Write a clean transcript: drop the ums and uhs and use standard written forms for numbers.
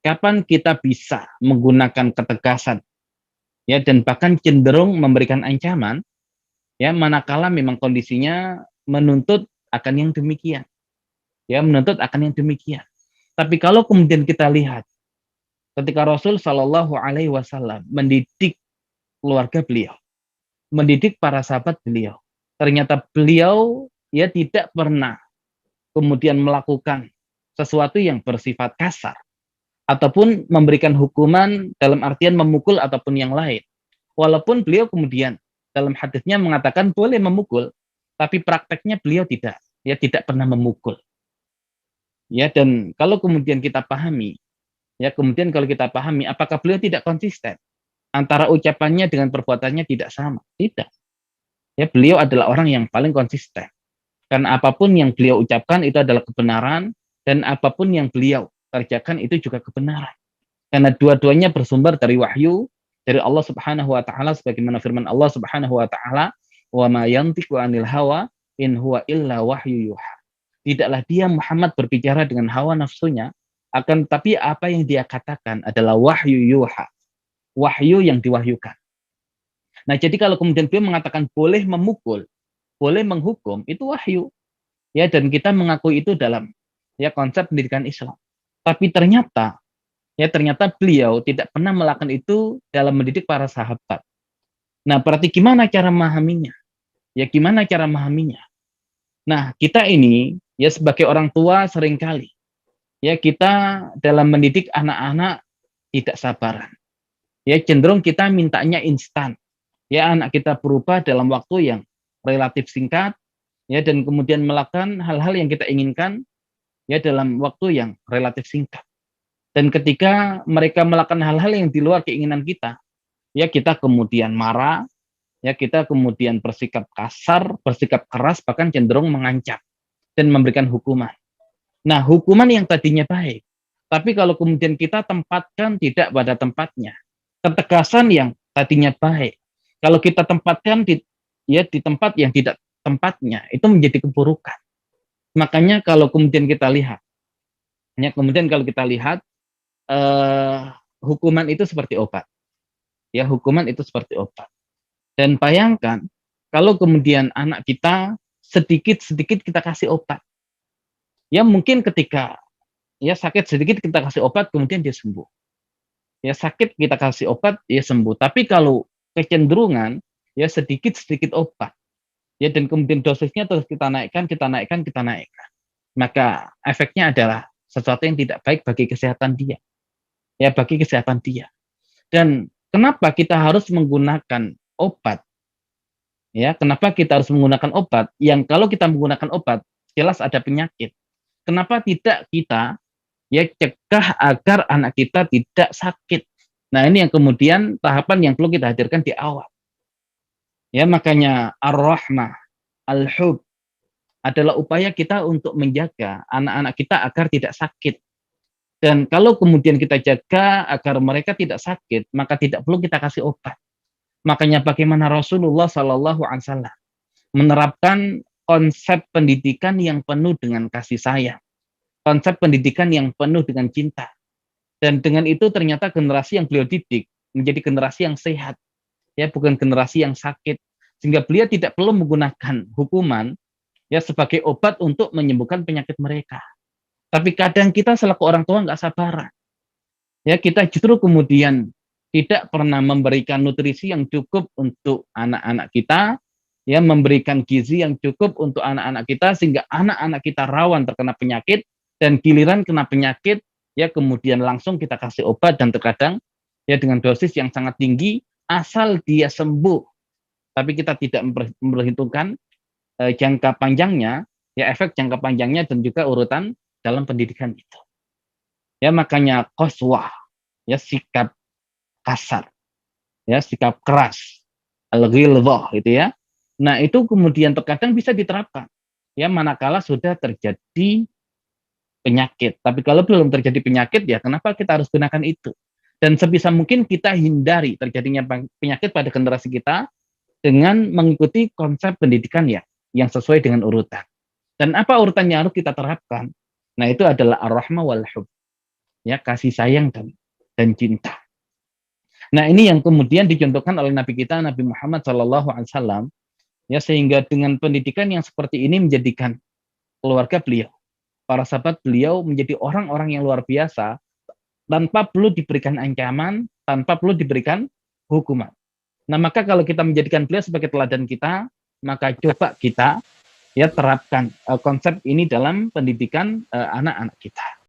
kapan kita bisa menggunakan ketegasan, ya, dan bahkan cenderung memberikan ancaman, ya, manakala memang kondisinya menuntut akan yang demikian, ya, menuntut akan yang demikian. Tapi kalau kemudian kita lihat ketika Rasul Shallallahu Alaihi Wasallam mendidik keluarga beliau, mendidik para sahabat beliau, ternyata beliau ya tidak pernah kemudian melakukan sesuatu yang bersifat kasar ataupun memberikan hukuman dalam artian memukul ataupun yang lain. Walaupun beliau kemudian dalam hadisnya mengatakan boleh memukul, tapi prakteknya beliau tidak, ya, tidak pernah memukul. Ya, dan kalau kemudian kita pahami, ya, kemudian kalau kita pahami apakah beliau tidak konsisten antara ucapannya dengan perbuatannya tidak sama? Tidak. Ya, beliau adalah orang yang paling konsisten. Karena apapun yang beliau ucapkan itu adalah kebenaran, dan apapun yang beliau kerjakan itu juga kebenaran. Karena dua-duanya bersumber dari wahyu dari Allah Subhanahu wa taala, sebagaimana firman Allah Subhanahu wa taala, "Wa ma yantiqu 'anil hawa in huwa illa wahyu yuha." Tidaklah dia Muhammad berbicara dengan hawa nafsunya, akan tapi apa yang dia katakan adalah wahyu yuha, wahyu yang diwahyukan. Nah, jadi kalau kemudian beliau mengatakan boleh memukul, boleh menghukum, itu wahyu. Ya, dan kita mengakui itu dalam ya konsep pendidikan Islam. Tapi ternyata beliau tidak pernah melakukan itu dalam mendidik para sahabat. Nah, berarti gimana cara memahaminya? Ya, gimana cara memahaminya? Nah, kita ini ya sebagai orang tua seringkali ya kita dalam mendidik anak-anak tidak sabaran. Ya, cenderung kita mintanya instan. Ya, anak kita berubah dalam waktu yang relatif singkat, ya, dan kemudian melakukan hal-hal yang kita inginkan ya dalam waktu yang relatif singkat. Dan ketika mereka melakukan hal-hal yang di luar keinginan kita, ya kita kemudian marah, ya kita kemudian bersikap kasar, bersikap keras, bahkan cenderung mengancam dan memberikan hukuman. Nah, hukuman yang tadinya baik, tapi kalau kemudian kita tempatkan tidak pada tempatnya, ketegasan yang tadinya baik, kalau kita tempatkan di tempat yang tidak tempatnya, itu menjadi keburukan. Makanya kalau kemudian kita lihat, hukuman itu seperti obat. Ya, hukuman itu seperti obat. Dan bayangkan kalau kemudian anak kita sedikit-sedikit kita kasih obat. Ya, mungkin ketika ya sakit sedikit kita kasih obat kemudian dia sembuh. Ya, sakit kita kasih obat dia sembuh. Tapi kalau kecenderungan ya sedikit-sedikit obat, ya, dan kemudian dosisnya terus kita naikkan, maka efeknya adalah sesuatu yang tidak baik bagi kesehatan dia. Ya, bagi kesehatan dia. Dan kenapa kita harus menggunakan obat? Ya, kenapa kita harus menggunakan obat? Yang kalau kita menggunakan obat, jelas ada penyakit. Kenapa tidak kita ya cegah agar anak kita tidak sakit? Nah, ini yang kemudian tahapan yang perlu kita hadirkan di awal. Ya, makanya ar-rahmah, al-hub adalah upaya kita untuk menjaga anak-anak kita agar tidak sakit. Dan kalau kemudian kita jaga agar mereka tidak sakit, maka tidak perlu kita kasih obat. Makanya bagaimana Rasulullah Shallallahu Alaihi Wasallam menerapkan konsep pendidikan yang penuh dengan kasih sayang, konsep pendidikan yang penuh dengan cinta. Dan dengan itu ternyata generasi yang beliau didik menjadi generasi yang sehat, ya, bukan generasi yang sakit. Sehingga beliau tidak perlu menggunakan hukuman ya sebagai obat untuk menyembuhkan penyakit mereka. Tapi kadang kita selaku orang tua nggak sabaran. Ya, kita justru kemudian tidak pernah memberikan nutrisi yang cukup untuk anak-anak kita, ya, memberikan gizi yang cukup untuk anak-anak kita, sehingga anak-anak kita rawan terkena penyakit, dan giliran kena penyakit, ya kemudian langsung kita kasih obat, dan terkadang ya dengan dosis yang sangat tinggi, asal dia sembuh. Tapi kita tidak memperhitungkan jangka panjangnya, ya efek jangka panjangnya, dan juga urutan dalam pendidikan itu. Ya, makanya qaswah, ya sikap kasar, ya sikap keras, al-ghilzah gitu ya. Nah, itu kemudian terkadang bisa diterapkan ya manakala sudah terjadi penyakit. Tapi kalau belum terjadi penyakit, ya kenapa kita harus gunakan itu? Dan sebisa mungkin kita hindari terjadinya penyakit pada generasi kita dengan mengikuti konsep pendidikan ya yang sesuai dengan urutan. Dan apa urutan yang harus kita terapkan? Nah, itu adalah ar-rahmah wal hub. ya kasih sayang dan cinta. Nah, ini yang kemudian dicontohkan oleh Nabi kita Nabi Muhammad SAW, ya, sehingga dengan pendidikan yang seperti ini menjadikan keluarga beliau, para sahabat beliau menjadi orang-orang yang luar biasa tanpa perlu diberikan ancaman, tanpa perlu diberikan hukuman. Nah, maka kalau kita menjadikan beliau sebagai teladan kita, maka coba kita ya terapkan konsep ini dalam pendidikan anak-anak kita.